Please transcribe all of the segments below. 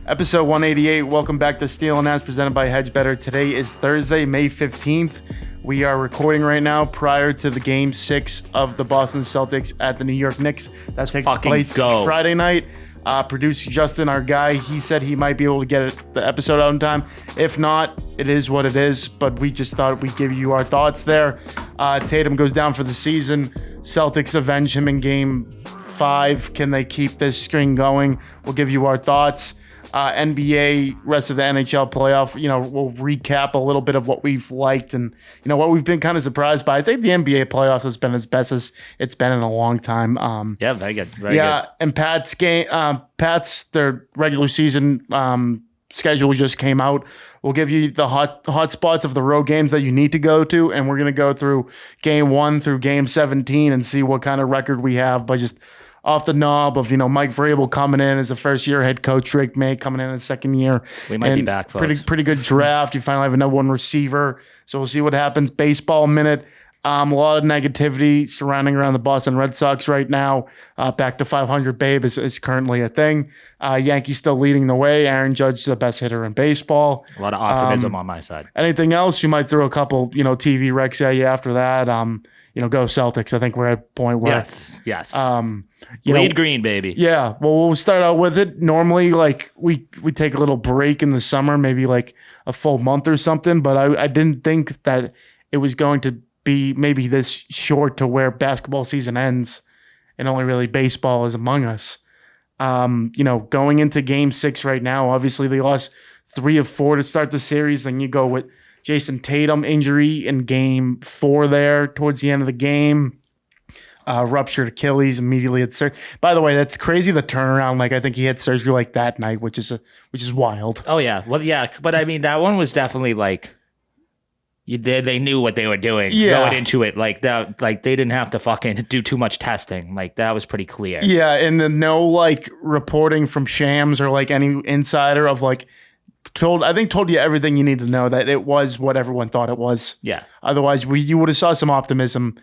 Episode 188. Welcome back to Steele Nazz, presented by Hedge Better. Today is Thursday, May 15th. We are recording right now prior to the Game 6 of the Boston Celtics at the New York Knicks. That takes place Friday night. Producer Justin, our guy, he said he might be able to get the episode out in time. If not, it is what it is. But we just thought we'd give you our thoughts there. Tatum goes down for the season. Celtics avenge him in Game 5. Can they keep this string going? We'll give you our thoughts. NBA, rest of the NHL playoff, we'll recap a little bit of what we've liked and, what we've been kind of surprised by. I think the NBA playoffs has been as best as it's been in a long time. Yeah, very good. Very good. And Pat's, their regular season schedule just came out. We'll give you the hot spots of the road games that you need to go to, and we're going to go through Game 1 through Game 17 and see what kind of record we have by just off the knob of, Mike Vrabel coming in as a first-year head coach, Drake May coming in as second year. We might be back, folks. Pretty good draft. You finally have a number one receiver, so we'll see what happens. Baseball minute. A lot of negativity surrounding around the Boston Red Sox right now. Back to 500, babe, is currently a thing. Yankees still leading the way. Aaron Judge, the best hitter in baseball. A lot of optimism on my side. Anything else? You might throw a couple, TV recs at you after that. Go Celtics. I think we're at a point where yes. Lead green, baby. Yeah. Well, we'll start out with it. Normally, we take a little break in the summer, maybe like a full month or something. But I didn't think that it was going to be maybe this short to where basketball season ends and only really baseball is among us. Going into Game 6 right now, obviously they lost 3 of 4 to start the series. Then you go with Jason Tatum injury in Game 4 there towards the end of the game. Ruptured Achilles immediately at surgery. By the way, that's crazy, the turnaround. I think he had surgery that night, which is wild. Oh, yeah. Well, yeah. But, I mean, that one was definitely they knew what they were doing going into it. They didn't have to fucking do too much testing. That was pretty clear. Yeah, and then no, reporting from Shams or, any insider of, told you everything you need to know, that it was what everyone thought it was. Yeah. Otherwise, you would have saw some optimism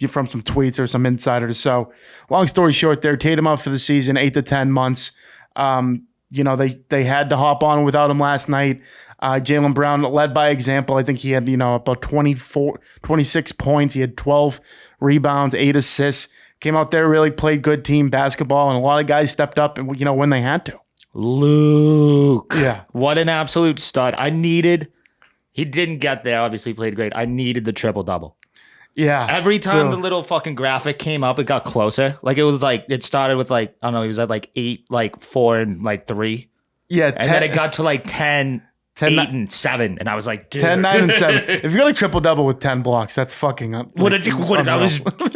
from some tweets or some insiders. So, long story short, there, Tatum out for the season, 8 to 10 months. They had to hop on without him last night. Jaylen Brown led by example. I think he had about 26 points. He had 12 rebounds, 8 assists. Came out there, really played good team basketball, and a lot of guys stepped up and when they had to. Luke. Yeah. What an absolute stud. He didn't get there, obviously played great. I needed the triple-double. Yeah. Every time the little fucking graphic came up, it got closer. It started with I don't know, he was at 8, 4, and 3. Yeah. And then it got to 10, 8, and 7. And I was like, dude. 10, 9, and 7. If you got a triple-double with 10 blocks, that's fucking up. I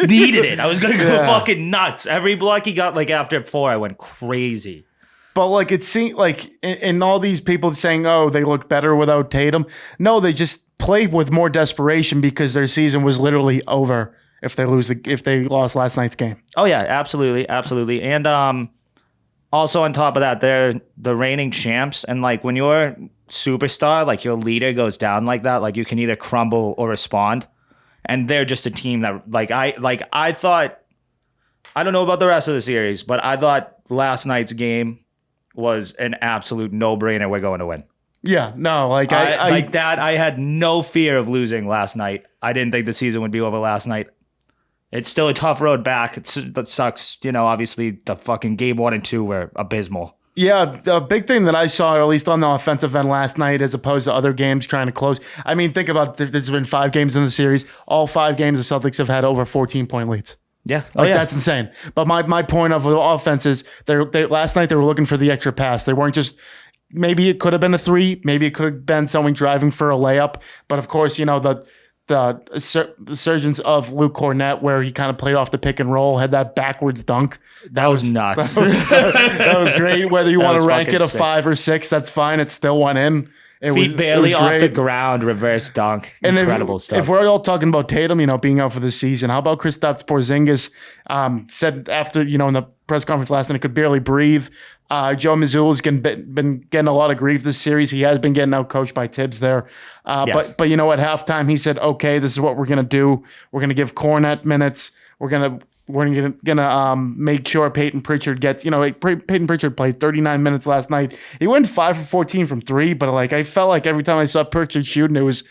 needed it. I was going to go fucking nuts. Every block he got, after 4, I went crazy. But it seemed in all these people saying, oh, they look better without Tatum. No, they just play with more desperation because their season was literally over if they lost last night's game. Oh yeah, absolutely, absolutely. And also on top of that, they're the reigning champs. And when your superstar, your leader goes down like that, you can either crumble or respond. And they're just a team that I thought, I don't know about the rest of the series, but I thought last night's game was an absolute no-brainer. We're going to win. Yeah, no, I had no fear of losing last night. I didn't think the season would be over last night. It's still a tough road back. It sucks. Obviously the fucking Game 1 and 2 were abysmal. Yeah, the big thing that I saw, at least on the offensive end last night, as opposed to other games trying to close. I mean, think about it. There's been 5 games in the series. All 5 games the Celtics have had over 14-point leads. Yeah. That's insane. But my point of the offense is they last night they were looking for the extra pass. They weren't just, maybe it could have been a 3, maybe it could have been someone driving for a layup. But of course, the surgence of Luke Cornett, where he kind of played off the pick and roll, had that backwards dunk. That was nuts. That was great. Whether you want to rank it a 5 or 6, that's fine. It still went in. Feet barely off the ground, reverse dunk. Incredible stuff. If we're all talking about Tatum, being out for the season, how about Kristaps Porzingis? Said after, in the press conference last night, he could barely breathe. Joe Mazzulla's been getting a lot of grief this series. He has been getting out coached by Tibbs there. Yes. But at halftime, he said, okay, this is what we're going to do. We're going to give Cornette minutes. We're going to we're gonna make sure Peyton Pritchard gets. Peyton Pritchard played 39 minutes last night. He went 5 for 14 from three, but like I felt like every time I saw Pritchard shooting, it was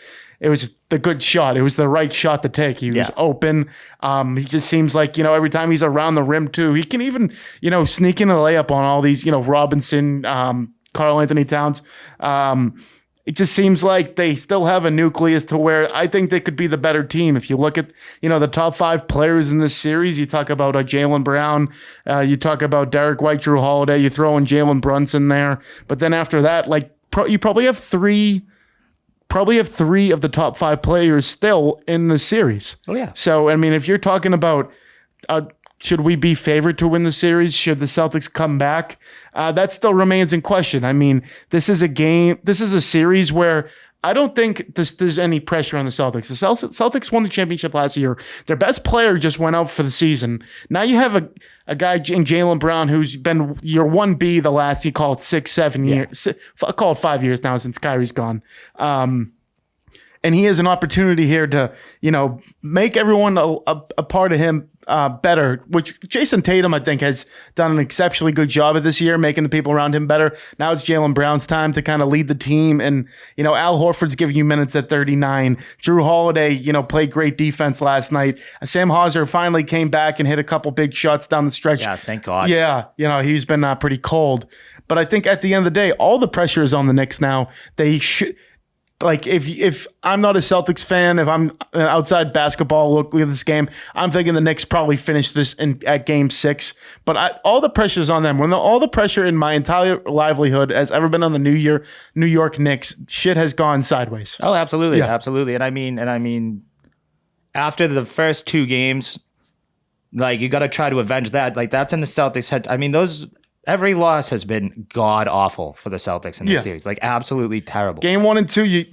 the good shot. It was the right shot to take. He was open. He just seems like, every time he's around the rim too, he can even, sneak in a layup on all these, Robinson, Karl Anthony Towns. It just seems like they still have a nucleus to where I think they could be the better team. If you look at, the top 5 players in this series, you talk about Jaylen Brown, you talk about Derek White, Drew Holiday, you throw in Jalen Brunson there. But then after that, you probably have three of the top 5 players still in the series. Oh, yeah. So, I mean, if you're talking about should we be favored to win the series? Should the Celtics come back? That still remains in question. I mean, this is a series where I don't think there's any pressure on the Celtics. The Celtics won the championship last year. Their best player just went out for the season. Now you have a guy in Jaylen Brown who's been your 1B the last, he called 6-7 years. I called 5 years now since Kyrie's gone. And he has an opportunity here to, make everyone a part of him better, which Jason Tatum, I think, has done an exceptionally good job of this year, making the people around him better. Now it's Jaylen Brown's time to kind of lead the team. And, Al Horford's giving you minutes at 39. Drew Holiday, played great defense last night. Sam Hauser finally came back and hit a couple big shots down the stretch. Yeah, thank God. Yeah, he's been pretty cold. But I think at the end of the day, all the pressure is on the Knicks now. They should... if I'm not a Celtics fan, if I'm an outside basketball looking at this game, I'm thinking the Knicks probably finish this at game 6. But all the pressure is on them. All the pressure in my entire livelihood has ever been on the New York Knicks. Shit has gone sideways. Oh, absolutely, absolutely. And I mean, after the first 2 games, you got to try to avenge that. That's in the Celtics' head. I mean, every loss has been god awful for the Celtics in this series. Absolutely terrible. Game 1 and 2,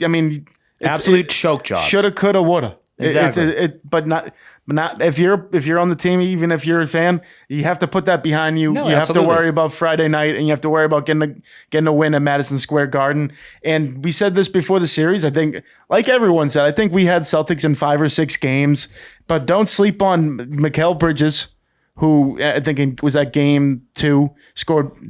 absolute choke job. Shoulda, coulda, woulda. Exactly. But not if you're on the team, even if you're a fan, you have to put that behind you. No, you have absolutely. to worry about Friday night, and you have to worry about getting a win at Madison Square Garden. And we said this before the series. I think, like everyone said, I think we had Celtics in 5 or 6 games. But don't sleep on Mikal Bridges, who I think it was at game 2,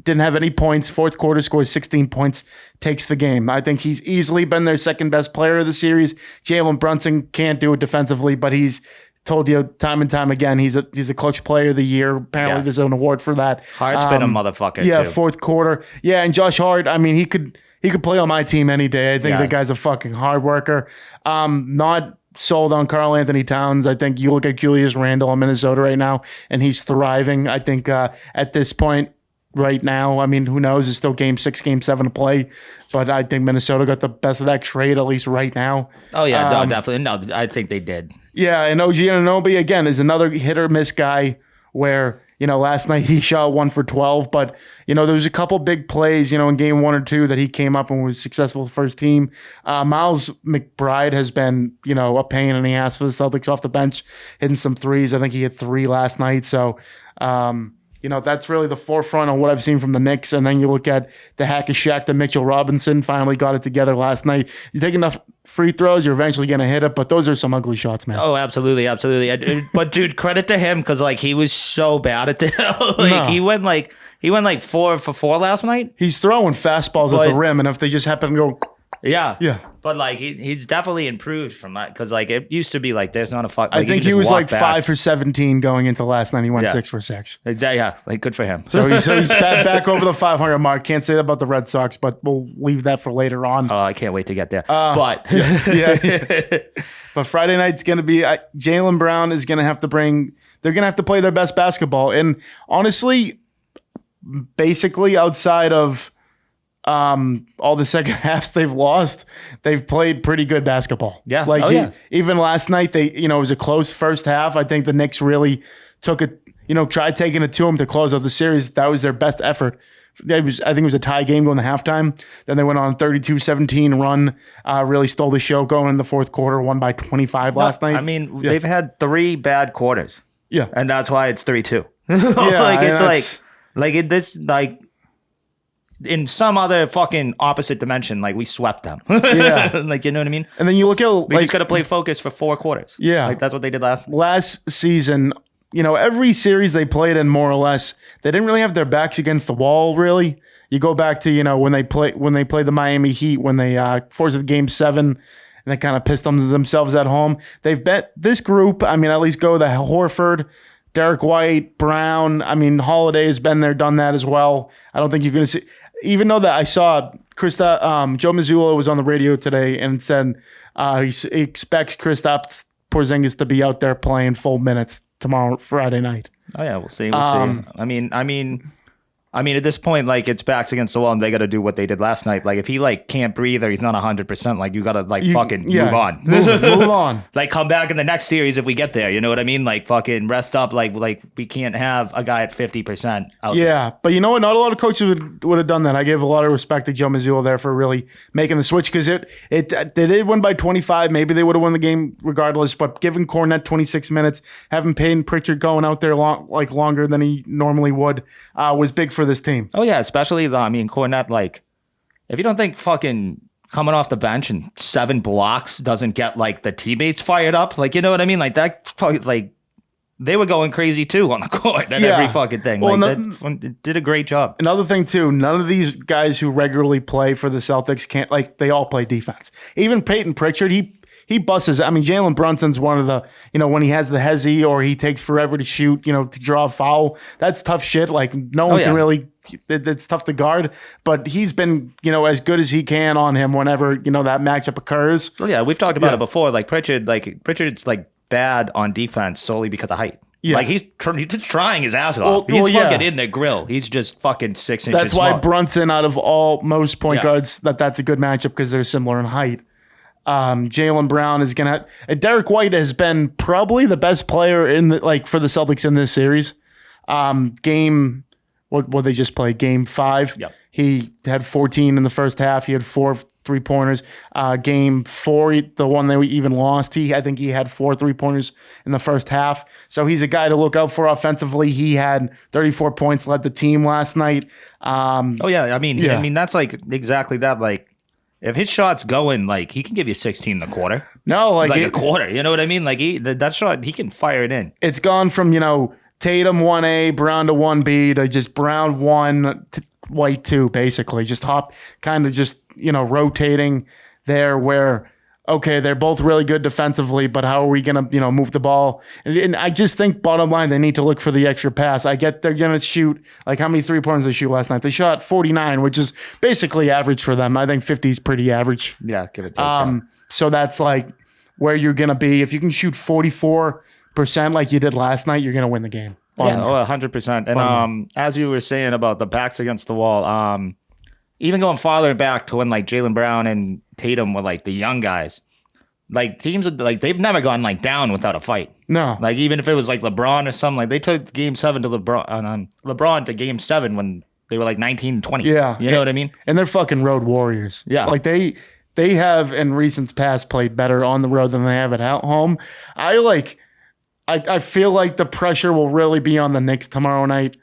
didn't have any points. Fourth quarter, scores 16 points, takes the game. I think he's easily been their second best player of the series. Jalen Brunson can't do it defensively, but he's told you time and time again he's a clutch player of the year. Apparently, there's an award for that. Hart's been a motherfucker. Yeah, too. Fourth quarter. Yeah, and Josh Hart. I mean, he could play on my team any day. I think the guy's a fucking hard worker. Not sold on Karl Anthony Towns. I think you look at Julius Randle in Minnesota right now, and he's thriving. I think at this point right now, I mean, who knows? It's still game 6, game 7 to play, but I think Minnesota got the best of that trade, at least right now. Oh, yeah, no, definitely. No, I think they did. Yeah, and OG Anunoby, again, is another hit-or-miss guy where, last night he shot 1 for 12, but, there was a couple big plays, in game 1 or 2 that he came up and was successful first team. Miles McBride has been, a pain in the ass for the Celtics off the bench, hitting some threes. I think he hit 3 last night. So, that's really the forefront of what I've seen from the Knicks. And then you look at the hack of Shaq to Mitchell Robinson, finally got it together last night. You take enough free throws, you're eventually going to hit it, but those are some ugly shots, man. Oh, absolutely, absolutely. But dude, credit to him because he was so bad at this. He went 4 for 4 last night. He's throwing fastballs at the rim, and if they just happen to go, yeah. But he's definitely improved from that because it used to be there's not a fuck. I think he was 5 for 17 going into last night. He went 6 for 6. Exactly. Yeah, good for him. So he's back over the 500 mark. Can't say that about the Red Sox, but we'll leave that for later on. Oh, I can't wait to get there. Yeah. But Friday night's going to be Jaylen Brown is going to have to they're going to have to play their best basketball. And honestly, basically outside of all the second halves they've lost, they've played pretty good basketball. Yeah. Even last night, it was a close first half. I think the Knicks really took it, tried taking it to them to close out the series. That was their best effort. I think it was a tie game going to halftime. Then they went on a 32-17 run, really stole the show going in the fourth quarter, won by 25 last night. I mean, they've had 3 bad quarters. Yeah. And that's why it's 3-2. In some other fucking opposite dimension, we swept them. Yeah. You know what I mean? And then you look at we just got to play focus for 4 quarters. Yeah. That's what they did last season. every series they played in, more or less, they didn't really have their backs against the wall, really. You go back to, when they played the Miami Heat, when they forced the Game 7, and they kind of pissed themselves at home. They've bet this group, at least go the Horford, Derek White, Brown. Holiday has been there, done that as well. I don't think you're going to see, even though that I saw Joe Mazzulla was on the radio today and said he expects Kristaps Porzingis to be out there playing full minutes tomorrow, Friday night. Oh yeah, we'll see. At this point, it's backs against the wall, and they got to do what they did last night. If he can't breathe or he's not 100%, you got to move on, move on. Come back in the next series if we get there. You know what I mean? Fucking rest up. We can't have a guy at 50% out. Yeah, but you know what? Not a lot of coaches would have done that. I give a lot of respect to Joe Mazzulla there for really making the switch, because they did win by 25. Maybe they would have won the game regardless. But giving Cornette 26 minutes, having Payton Pritchard going out there longer than he normally would, was big for this team. Oh yeah, especially Cornette. If you don't think fucking coming off the bench and 7 blocks doesn't get the teammates fired up, you know what I mean? They were going crazy too on the court and every fucking thing. Did a great job. Another thing too, none of these guys who regularly play for the Celtics can't they all play defense. Even Payton Pritchard, he busts. Jalen Brunson's one of the, when he has the hezzy or he takes forever to shoot, to draw a foul. That's tough shit. No one can really, it's tough to guard. But he's been, as good as he can on him whenever, that matchup occurs. Oh yeah, we've talked about it before. Pritchard's bad on defense solely because of height. Yeah. He's just trying his ass off. He's fucking in the grill. He's just fucking 6 inches That's why small. Brunson, out of most point guards, that's a good matchup because they're similar in height. Jaylen Brown is gonna. Derek White has been probably the best player in for the Celtics in this series. What they just played? Game 5. Yep. He had 14 in the first half. He had 4 3-pointers. Game 4, the one that we even lost, I think he had 4 3-pointers in the first half. So he's a guy to look out for offensively. He had 34 points, led the team last night. That's exactly that. If his shot's going, he can give you 16 in the quarter. No, a quarter. You know what I mean? That shot, he can fire it in. It's gone from, Tatum 1A, Brown to 1B, to just Brown 1, White 2, basically. Just rotating there where, okay, they're both really good defensively, but how are we going to, move the ball? And I just think, bottom line, they need to look for the extra pass. I get they're going to shoot, how many 3-pointers they shoot last night? They shot 49, which is basically average for them. I think 50 is pretty average. Yeah, give it to So that's where you're going to be. If you can shoot 44% like you did last night, you're going to win the game. 100%. And as you were saying about the backs against the wall, even going farther back to when Jaylen Brown and Tatum were the young guys, teams they've never gone down without a fight. No, even if it was LeBron or something, they took Game 7 to LeBron to Game 7 when they were 19 and 20. Yeah, you know what I mean. And they're fucking road warriors. Yeah, they have in recent past played better on the road than they have at home. I feel like the pressure will really be on the Knicks tomorrow night,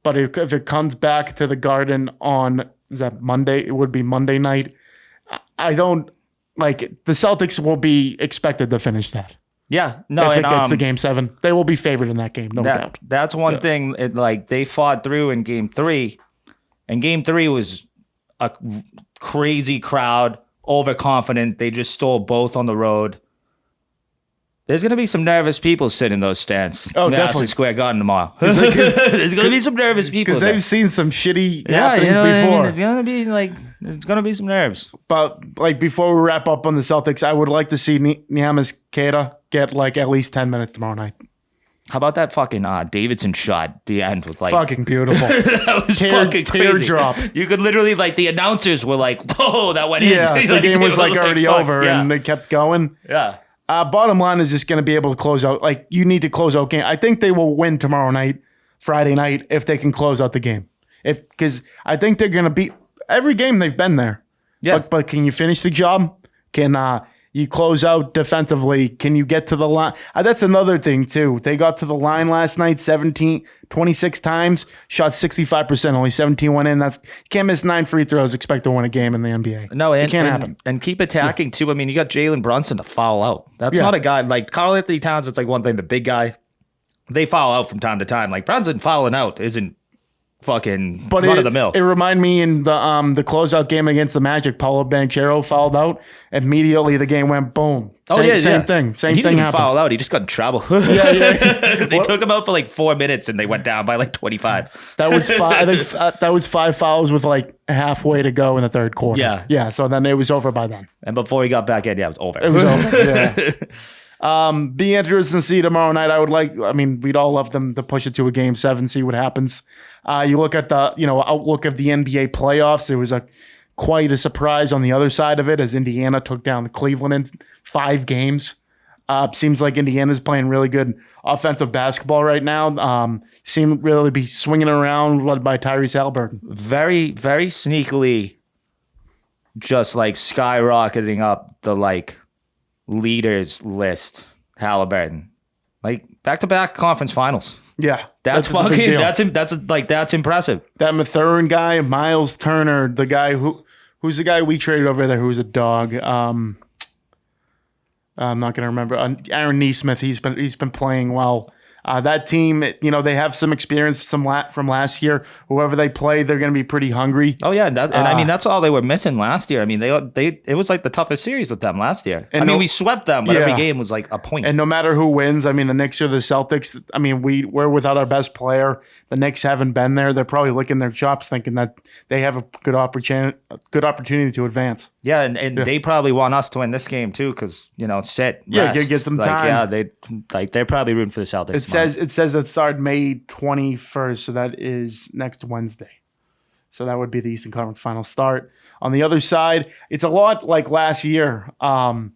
but if it comes back to the Garden on, is that Monday? It would be Monday night. I don't the Celtics will be expected to finish that. Yeah, no, if it gets to Game 7, they will be favored in that game, no doubt. That's one thing. They fought through in Game 3, and Game 3 was a crazy crowd, overconfident. They just stole both on the road. There's going to be some nervous people sitting in those stands. Oh, definitely. Madison Square Garden tomorrow. There's going to be some nervous people. Because they've seen some shitty happenings before. I mean? There's going to be some nerves. But before we wrap up on the Celtics, I would like to see Neemias Queta get at least 10 minutes tomorrow night. How about that fucking Davidson shot at the end with fucking beautiful. That was fucking crazy. Teardrop. You could literally the announcers were whoa, that went in. Yeah, the game was already over and they kept going. Yeah. Bottom line is just going to be able to close out. You need to close out game. I think they will win tomorrow night, Friday night, if they can close out the game. Because I think they're going to beat every game they've been there. Yeah. But can you finish the job? Can you close out defensively? Can you get to the line? That's another thing, too. They got to the line last night 26 times, shot 65%, only 17 went in. You can't miss 9 free throws, expect to win a game in the NBA. No, it can't happen. And keep attacking, too. You got Jalen Brunson to foul out. That's not a guy. Karl Anthony Towns, it's one thing, the big guy. they foul out from time to time. Like Brunson fouling out isn't fucking But run of the mill. it reminded me in the closeout game against the Magic, Paulo Banchero fouled out. Immediately the game went boom. Same thing. Same he thing didn't even happened. foul out. He just got in trouble. They took him out for like 4 minutes and they went down by like 25. That was five. I think that was 5 fouls with like halfway to go in the third quarter. Yeah. So then it was over by then. And before he got back in, it was over. It was over. Yeah. Be interesting to see tomorrow night. We'd all love them to push it to a game 7, see what happens. You look at the outlook of the NBA playoffs. It was quite a surprise on the other side of it as Indiana took down Cleveland in 5 games. Seems like Indiana's playing really good offensive basketball right now. Seem really be swinging around, led by Tyrese Haliburton. Very, very sneakily, just like skyrocketing up the like leaders list. Haliburton, like back-to-back conference finals. Yeah, that's fucking. That's impressive. That Mathurin guy, Miles Turner, the guy who's the guy we traded over there, who's a dog. I'm not gonna remember. Aaron Nesmith. He's been playing well. That team, they have some experience from last year. Whoever they play, they're going to be pretty hungry. Oh yeah, that's all they were missing last year. I mean, it was like the toughest series with them last year. We swept them, but every game was like a point. And no matter who wins, the Knicks or the Celtics, we're without our best player. The Knicks haven't been there. They're probably licking their chops, thinking that they have a good opportunity to advance. Yeah, and they probably want us to win this game too, because sit. Yeah, rest. get some time. Yeah, they're probably rooting for the Celtics. It says it started May 21st, so that is next Wednesday. So that would be the Eastern Conference Final start. On the other side, it's a lot like last year. The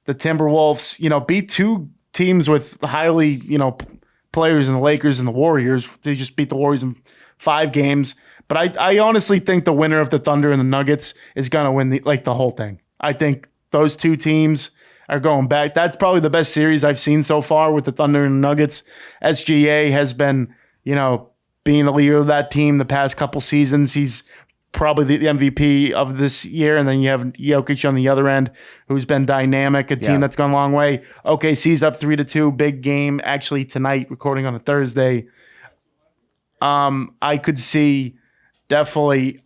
Timberwolves, beat 2 teams with highly, players in the Lakers and the Warriors. They just beat the Warriors in 5 games. But I honestly think the winner of the Thunder and the Nuggets is going to win the whole thing. I think those 2 teams are going back. That's probably the best series I've seen so far with the Thunder and the Nuggets. SGA has been, being the leader of that team the past couple seasons. He's probably the MVP of this year. And then you have Jokic on the other end, who's been dynamic, a team that's gone a long way. OKC's up 3-2, big game actually tonight, recording on a Thursday. I could see definitely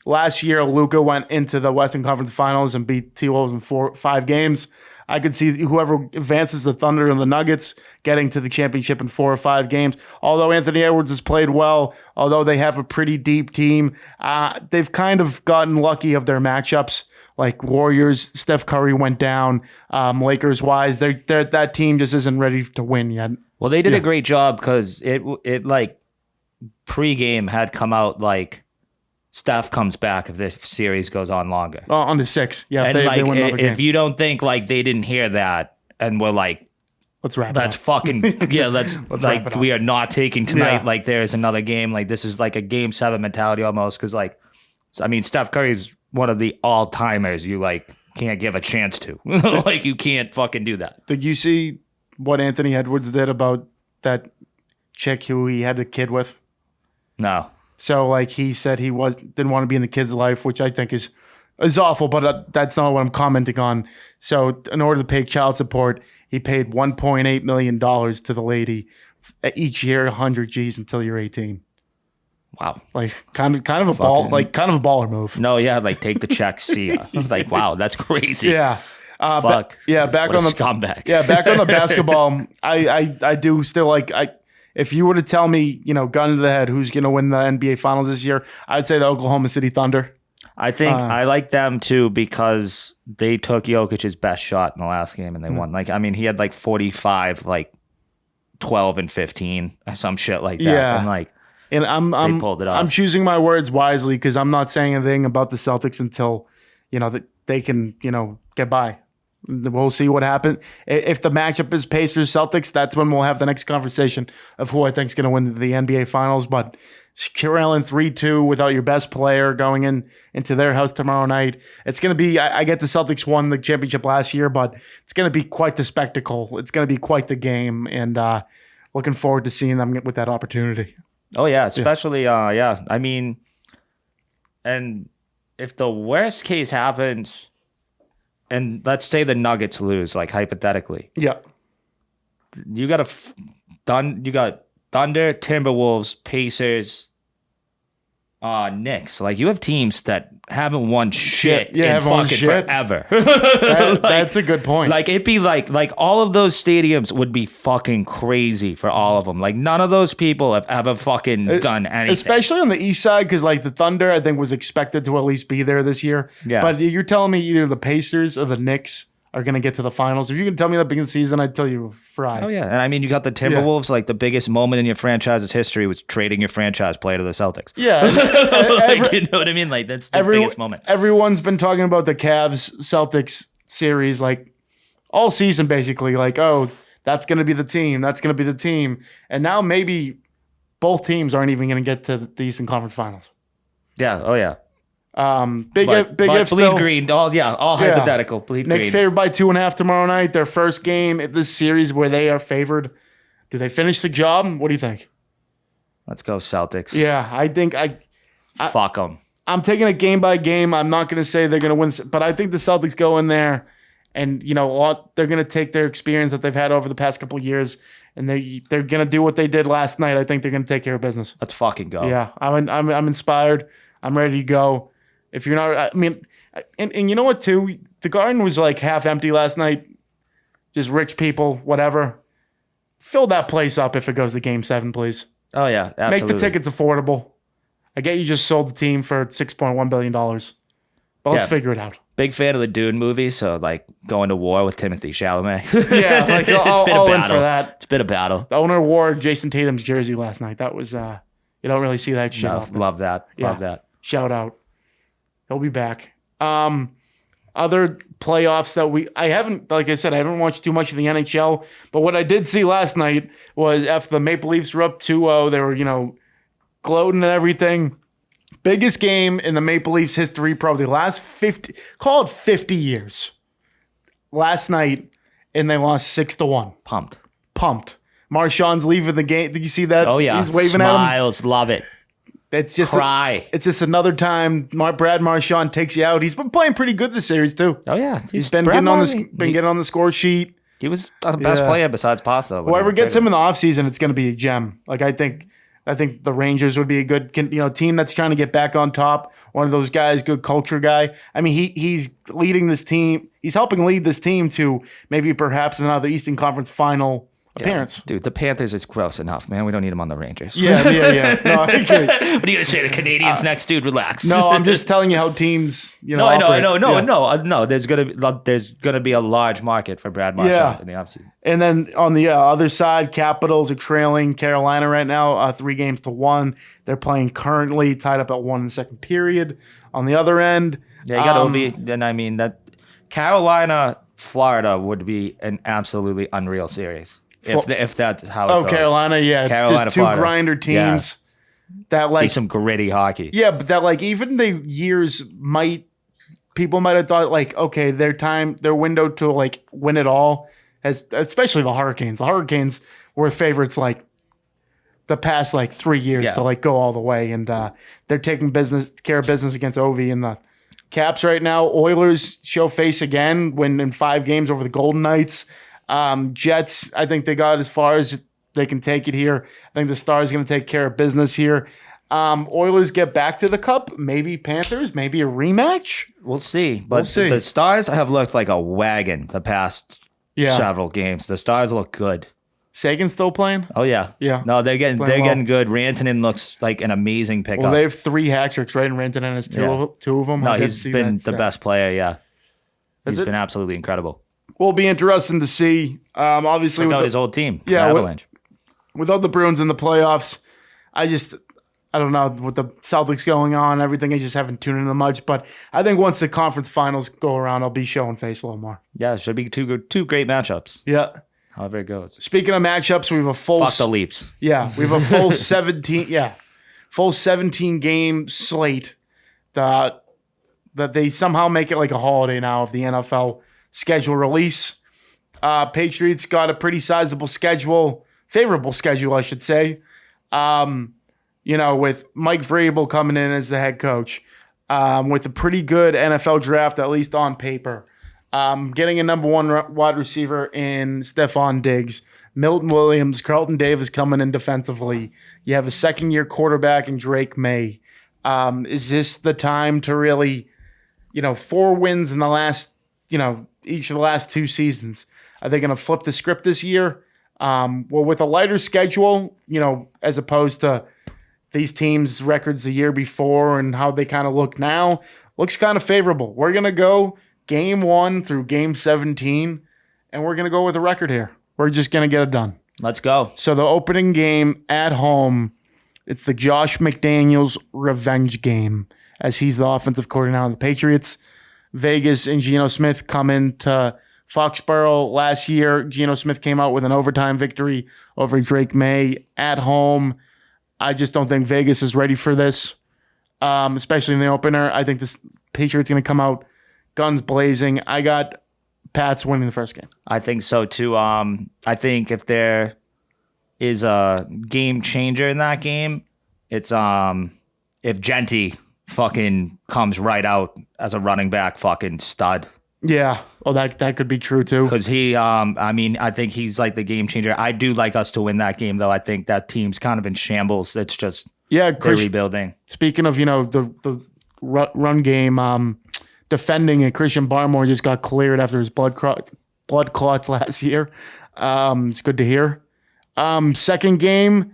last year Luka went into the Western Conference Finals and beat T-Wolves in 5 games. I could see whoever advances the Thunder and the Nuggets getting to the championship in 4 or 5 games. Although Anthony Edwards has played well, although they have a pretty deep team, they've kind of gotten lucky of their matchups. Like Warriors, Steph Curry went down. Lakers-wise, that team just isn't ready to win yet. Well, they did a great job because it like pre-game had come out like Steph comes back if this series goes on longer. On the 6th. Yeah, and if they win another game. If you don't think like they didn't hear that and we're like, let's wrap it that's up. fucking, yeah, let's like, we are not taking tonight. Yeah. Like there's another game. Like this is like a game 7 mentality almost. Cause like, Steph Curry's one of the all-timers you like can't give a chance to. Like you can't fucking do that. Did you see what Anthony Edwards did about that chick who he had a kid with? No. So like he said he didn't want to be in the kid's life, which I think is awful, but that's not what I'm commenting on. So in order to pay child support, he paid $1.8 million to the lady each year, 100 G's until you're 18. Wow. Like kind of a baller move. No, yeah, like take the check, see ya. I was like, wow, that's crazy. Yeah. Fuck. Back what on the scumbag. Yeah, back on the basketball. I do still like if you were to tell me, gun to the head, who's going to win the NBA Finals this year, I'd say the Oklahoma City Thunder. I think I like them too because they took Jokic's best shot in the last game and they won. Like, he had like 45, like 12 and 15 or some shit like that. Yeah. And they pulled it off. I'm choosing my words wisely because I'm not saying anything about the Celtics until, that they can, get by. We'll see what happens. If the matchup is Pacers Celtics, that's when we'll have the next conversation of who I think is going to win the NBA Finals. But trailing 3-2 without your best player going into their house tomorrow night, it's going to be. I get the Celtics won the championship last year, but it's going to be quite the spectacle. It's going to be quite the game, and looking forward to seeing them with that opportunity. Oh yeah, especially and if the worst case happens. And let's say the Nuggets lose, like hypothetically. Yeah. you got Thunder, Timberwolves, Pacers, Knicks. Like, you have teams that haven't won shit in fucking forever. That's a good point. Like, it'd be like all of those stadiums would be fucking crazy for all of them. Like, none of those people have ever fucking done anything. Especially on the east side, because like the Thunder, I think, was expected to at least be there this year. Yeah. But you're telling me either the Pacers or the Knicks are going to get to the finals. If you can tell me that beginning of the season, I'd tell you fried. Oh, yeah. And I mean, you got the Timberwolves, like the biggest moment in your franchise's history was trading your franchise player to the Celtics. Yeah. Like, you know what I mean? Like, that's the biggest moment. Everyone's been talking about the Cavs-Celtics series, like, all season, basically. Like, oh, that's going to be the team. That's going to be the team. And now maybe both teams aren't even going to get to the Eastern Conference Finals. Yeah. Oh, yeah. Big if still. Bleed green. All hypothetical. Bleed Knicks green. favored by 2.5 tomorrow night. Their first game at this series where they are favored. Do they finish the job? What do you think? Let's go Celtics. Yeah, I think Fuck them. I'm taking it game by game. I'm not going to say they're going to win, but I think the Celtics go in there and, you know, they're going to take their experience that they've had over the past couple of years and they're going to do what they did last night. I think they're going to take care of business. Let's fucking go. Yeah, I'm inspired. I'm ready to go. If you're not, I mean, and you know what, too? The Garden was like half empty last night. Just rich people, whatever. Fill that place up if it goes to Game 7, please. Oh, yeah, absolutely. Make the tickets affordable. I get you just sold the team for $6.1 billion. But let's figure it out. Big fan of the Dune movie, so like going to war with Timothy Chalamet. Yeah, like all in for that. It's been a battle. The owner wore Jason Tatum's jersey last night. That was, you don't really see that shit often. Love that. Yeah. Love that. Shout out. He'll be back. Other playoffs that I haven't, like I said, I haven't watched too much of the NHL, but what I did see last night was after the Maple Leafs were up 2-0, they were, you know, gloating and everything. Biggest game in the Maple Leafs history, probably the last 50 years. Last night, and they lost 6-1. Pumped. Marchand's leaving the game. Did you see that? Oh, yeah. He's waving at him. Smiles. Love it. It's just Cry. It's just another time Brad Marchand takes you out. He's been playing pretty good this series too. Oh yeah, he's been getting on the score sheet. He was the best player besides Pasta. Whoever gets him in the offseason, it's going to be a gem. Like I think the Rangers would be a good team that's trying to get back on top. One of those guys, good culture guy. I mean, he's leading this team. He's helping lead this team to maybe perhaps another Eastern Conference final appearance. Dude, the Panthers is gross enough, man. We don't need them on the Rangers. Yeah. No, I agree. What are you gonna say? The Canadians next, dude? Relax. No, I'm just telling you how teams, No, I know. No. There's gonna be a large market for Brad Marchand in the offseason. And then on the other side, Capitals are trailing Carolina right now, 3-1. They're playing currently tied up at 1 in the second period. On the other end, yeah, you got Obi. Then I mean that Carolina, Florida would be an absolutely unreal series. If that's how it goes. Carolina, yeah. Carolina, just two Florida. grinder teams that like some gritty hockey. Yeah, but that like even the years people might have thought like, okay, their window to like win it all has, especially the Hurricanes. The Hurricanes were favorites like the past like 3 years to like go all the way, and they're taking care of business against Ovi and the Caps right now. Oilers show face again, win in 5 games over the Golden Knights. Jets, I think they got as far as they can take it here. I think the Stars going to take care of business here. Oilers get back to the Cup. Maybe Panthers. Maybe a rematch. We'll see. But the Stars have looked like a wagon the past several games. The Stars look good. Sagan's still playing? Oh, yeah. Yeah. No, they're getting good. Rantanen looks like an amazing pickup. Well, they have 3 hat tricks, right? And Rantanen has two of them. No, he's been the best player, yeah. He's been absolutely incredible. Will be interesting to see. Obviously, without his old team, yeah, Avalanche. Without the Bruins in the playoffs, I don't know with the Celtics going on, everything. I just haven't tuned into much, but I think once the conference finals go around, I'll be showing face a little more. Yeah, it should be two great matchups. Yeah, however it goes. Speaking of matchups, we have a full fuck the Leafs. Yeah, we have a full 17. Yeah, full 17 game slate that they somehow make it like a holiday now of the NFL schedule release. Patriots got a pretty sizable schedule, favorable schedule, I should say. With Mike Vrabel coming in as the head coach, with a pretty good NFL draft, at least on paper. Getting a number one wide receiver in Stephon Diggs, Milton Williams, Carlton Davis coming in defensively. You have a second-year quarterback in Drake May. Is this the time to really, 4 wins in the last, each of the last 2 seasons? Are they going to flip the script this year? Well, with a lighter schedule, as opposed to these teams' records the year before and how they kind of look now, looks kind of favorable. We're going to go game 1 through game 17, and we're going to go with a record here. We're just going to get it done. Let's go. So the opening game at home, it's the Josh McDaniels revenge game, as he's the offensive coordinator of the Patriots. Vegas and Geno Smith come into Foxborough last year. Geno Smith came out with an overtime victory over Drake May at home. I just don't think Vegas is ready for this, especially in the opener. I think this Patriots going to come out guns blazing. I got Pats winning the first game. I think so too. I think if there is a game changer in that game, it's if Genty fucking comes right out as a running back fucking stud. Yeah. Oh, that could be true too. Because I think he's like the game changer. I do like us to win that game though. I think that team's kind of in shambles. It's just they're rebuilding. Speaking of, the run game, defending it, Christian Barmore just got cleared after his blood clots last year. It's good to hear. Second game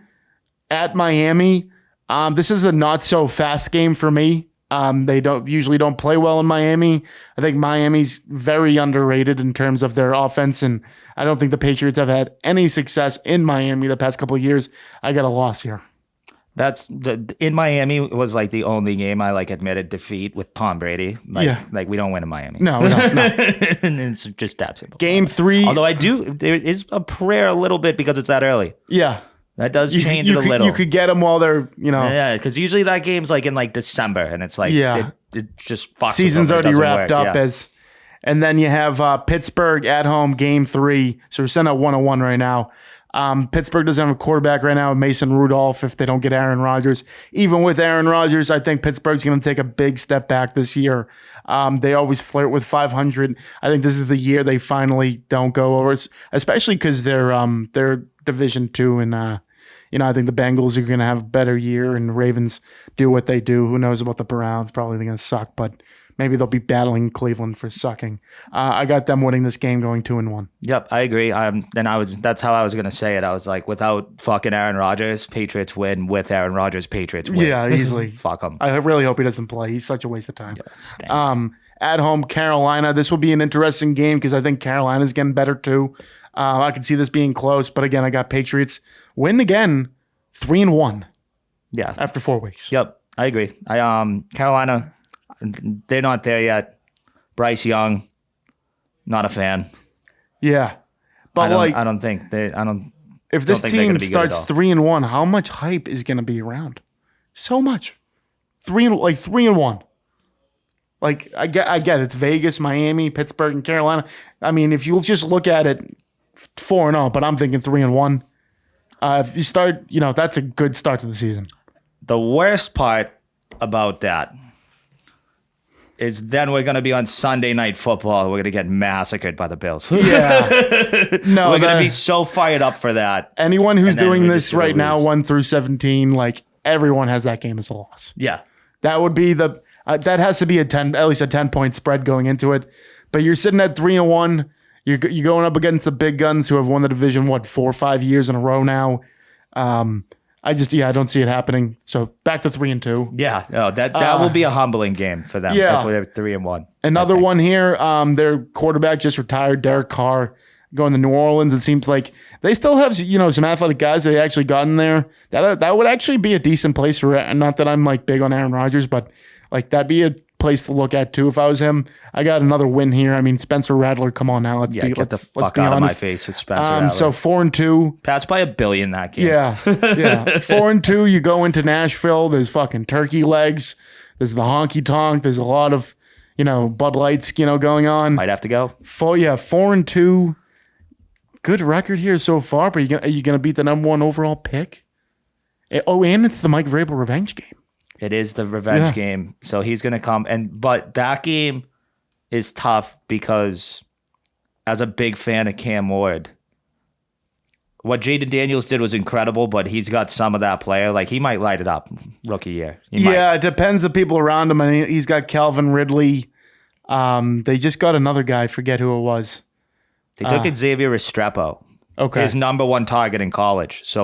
at Miami. This is a not so fast game for me. They usually don't play well in Miami. I think Miami's very underrated in terms of their offense, and I don't think the Patriots have had any success in Miami the past couple of years. I got a loss here. In Miami was like the only game I admitted defeat with Tom Brady. We don't win in Miami. No, we don't. No. And it's just that simple. Game 3. Although there is a prayer a little bit because it's that early. Yeah. That does change it a little. You could get them while they're, Yeah, because usually that game's in December, and it's it just fucks. Season's already wrapped up and then you have Pittsburgh at home, game 3. So we're sitting at 1-1 right now. Pittsburgh doesn't have a quarterback right now with Mason Rudolph if they don't get Aaron Rodgers. Even with Aaron Rodgers, I think Pittsburgh's going to take a big step back this year. They always flirt with 500. I think this is the year they finally don't go over, especially because they're Division 2 and I think the Bengals are going to have a better year and the Ravens do what they do. Who knows about the Browns? Probably they're going to suck, but maybe they'll be battling Cleveland for sucking. I got them winning this game going 2-1. Yep, I agree. That's how I was going to say it. I was like, without fucking Aaron Rodgers, Patriots win. With Aaron Rodgers, Patriots win. Yeah, easily. Fuck him. I really hope he doesn't play. He's such a waste of time. Yeah, at home, Carolina. This will be an interesting game because I think Carolina's getting better too. I can see this being close, but again, I got Patriots win again, 3-1. Yeah, after 4 weeks. Yep, I agree. Carolina, they're not there yet. Bryce Young, not a fan. Yeah, but I don't think they. I don't. If this team starts 3-1, how much hype is going to be around? So much. 3-1. I get it's Vegas, Miami, Pittsburgh, and Carolina. I mean, if you just look at it, 4-0, but I'm thinking 3-1. If you start, that's a good start to the season. The worst part about that is then we're going to be on Sunday Night Football. We're going to get massacred by the Bills. Yeah. No, we're going to be so fired up for that. Anyone who's doing this right now, 1 through 17, everyone has that game as a loss. Yeah. That would be that has to be at least a 10-point spread going into it. But you're sitting at 3-1. You're going up against the big guns who have won the division, 4 or 5 years in a row now. I don't see it happening. So back to 3-2. Yeah, no, that will be a humbling game for them. Yeah, if they're 3-1. Another one here. Their quarterback just retired, Derek Carr, going to New Orleans. It seems like they still have some athletic guys that they actually got in there. That would actually be a decent place for it. Not that I'm big on Aaron Rodgers, but that'd be a place to look at too if I was him. I got another win here. I mean, Spencer Rattler, come on now. Get the fuck out of my face with Spencer Rattler. So 4-2. Pats by $1 billion that game. Yeah. 4-2. You go into Nashville. There's fucking turkey legs. There's the honky tonk. There's a lot of Bud Lights going on. Might have to go. 4-2. Good record here so far. But are you gonna beat the number 1 overall pick? And it's the Mike Vrabel revenge game. It is the revenge game, so he's going to come. But that game is tough because as a big fan of Cam Ward, what Jaden Daniels did was incredible, but he's got some of that player. Like, he might light it up rookie year. Yeah, it depends the people around him. I mean, he's got Calvin Ridley. They just got another guy. I forget who it was. They took Xavier Restrepo. Okay. His number one target in college. So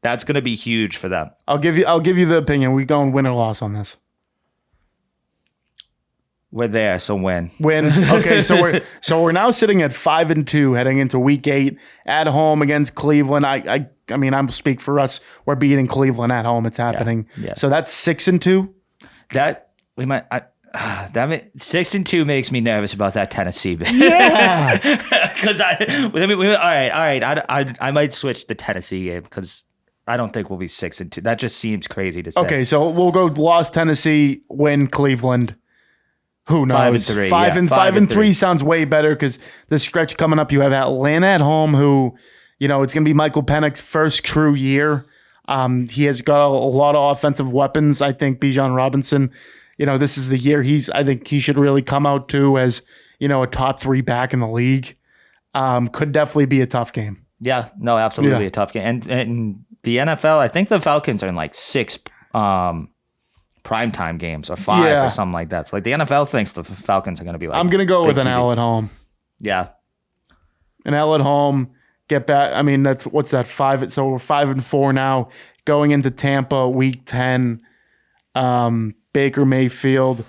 that's going to be huge for them. I'll give you the opinion. We going win or loss on this. We're there, so win. Win. Okay, so we're now sitting at 5-2 heading into week 8 at home against Cleveland. I mean, I'm speak for us. We're beating Cleveland at home. It's happening. Yeah. So that's 6-2. That we might. 6-2 makes me nervous about that Tennessee bit. Yeah. Because all right. I might switch the Tennessee game because I don't think we'll be 6-2. That just seems crazy to say. Okay, so we'll go loss Tennessee, win Cleveland. Who knows? 5-3. 5-3 sounds way better because the stretch coming up, you have Atlanta at home, who, it's going to be Michael Penix's first true year. He has got a lot of offensive weapons. I think Bijan Robinson, this is the year I think he should really come out to as, a top 3 back in the league. Could definitely be a tough game. Yeah, no, absolutely a tough game. And the NFL, I think the Falcons are in like 6 primetime games or 5 or something like that. So like the NFL thinks the Falcons are going to be like. I'm going to go with an TV. L at home. Yeah. An L at home. Get back. I mean, what's that? 5. So we're 5-4 now going into Tampa week 10. Baker Mayfield.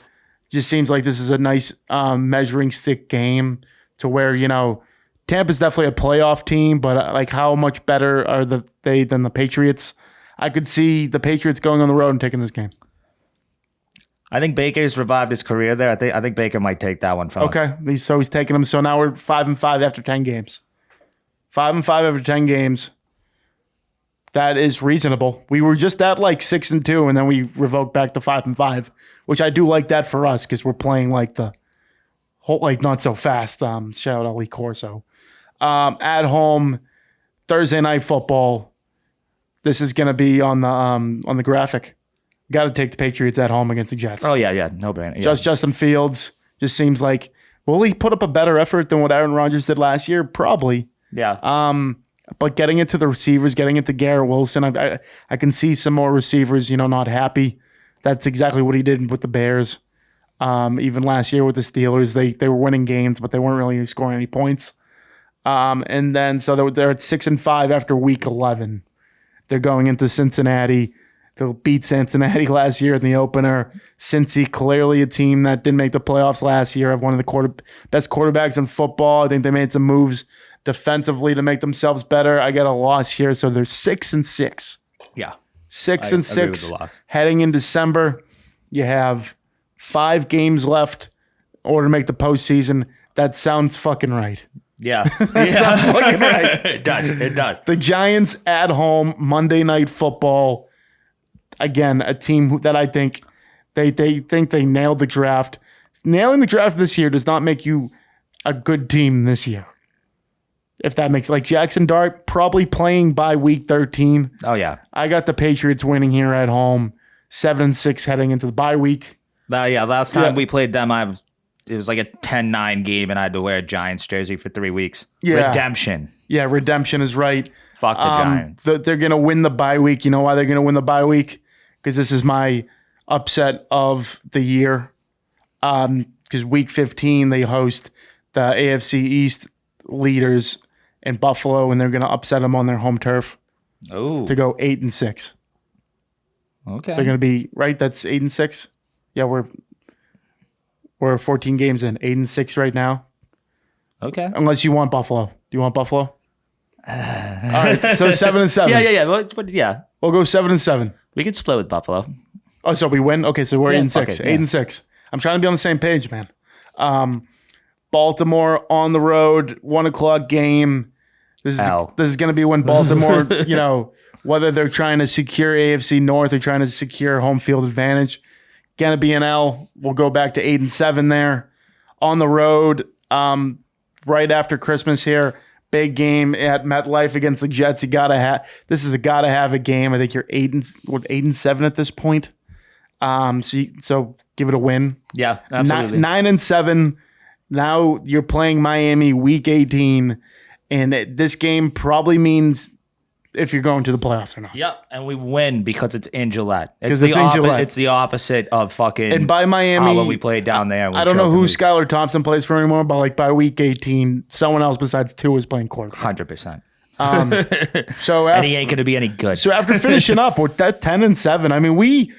Just seems like this is a nice measuring stick game to where, Tampa's definitely a playoff team, but like how much better are they than the Patriots? I could see the Patriots going on the road and taking this game. I think Baker's revived his career there. I think Baker might take that one from him. Okay, so he's taking them. So now we're 5-5 after 10 games. 5-5 after 10 games. That is reasonable. We were just at like 6-2, and then we revoked back to 5-5, which I do like that for us because we're playing like the whole not so fast. Shout out Lee Corso. At home, Thursday night football. This is going to be on the graphic. Got to take the Patriots at home against the Jets. Oh, yeah, no brainer. Yeah. Justin Fields just seems like, will he put up a better effort than what Aaron Rodgers did last year? Probably. Yeah. But getting it to the receivers, getting it to Garrett Wilson, I can see some more receivers, not happy. That's exactly what he did with the Bears. Even last year with the Steelers, they were winning games, but they weren't really scoring any points. And then so they're at 6-5 after week 11. They're going into Cincinnati. They'll beat Cincinnati last year in the opener. Cincy, clearly a team that didn't make the playoffs last year, have one of the best quarterbacks in football. I think they made some moves defensively to make themselves better. I got a loss here, so they're 6-6. Yeah. 6-6. Heading in December, you have 5 games left in order to make the postseason. That sounds fucking right. Yeah. That sounds fucking right. It does. The Giants at home, Monday Night Football. Again, a team that I think they think they nailed the draft. Nailing the draft this year does not make you a good team this year. If that makes like Jackson Dart probably playing by week 13. Oh yeah. I got the Patriots winning here at home, 7-6 heading into the bye week. Last time we played them, it was like a 10-9 game, and I had to wear a Giants jersey for 3 weeks. Yeah. Redemption. Yeah, redemption is right. Fuck the Giants. They're going to win the bye week. You know why they're going to win the bye week? Because this is my upset of the year. Because week 15, they host the AFC East leaders in Buffalo, and they're going to upset them on their home turf to go 8-6. Okay. They're going to be, right? That's 8-6? Yeah, we're 14 games in. 8-6 right now. Okay. Unless you want Buffalo. Do you want Buffalo? All right, so 7-7. Yeah. We'll go 7-7. We can split with Buffalo. Oh, so we win? Okay, so we're 8-6. Okay, 8-6. I'm trying to be on the same page, man. Baltimore on the road, 1:00 game. This is going to be when Baltimore, whether they're trying to secure AFC North or trying to secure home field advantage. Going to be an L. We'll go back to 8-7 there. On the road, right after Christmas here. Big game at MetLife against the Jets. This is a gotta have a game. I think you're 8-7 at this point. So give it a win. Yeah, absolutely. 9-7 Now you're playing Miami week 18, and this game probably means if you're going to the playoffs or not. Yep, and we win because it's in Gillette. Because it's in Gillette. It's the opposite of fucking. And by Miami, when we played down there. And we I don't know who choked Skylar Thompson plays for anymore, but like by week 18, someone else besides two is playing quarterback. 100%. So And he ain't gonna be any good. So after finishing up with that 10-7, I mean, we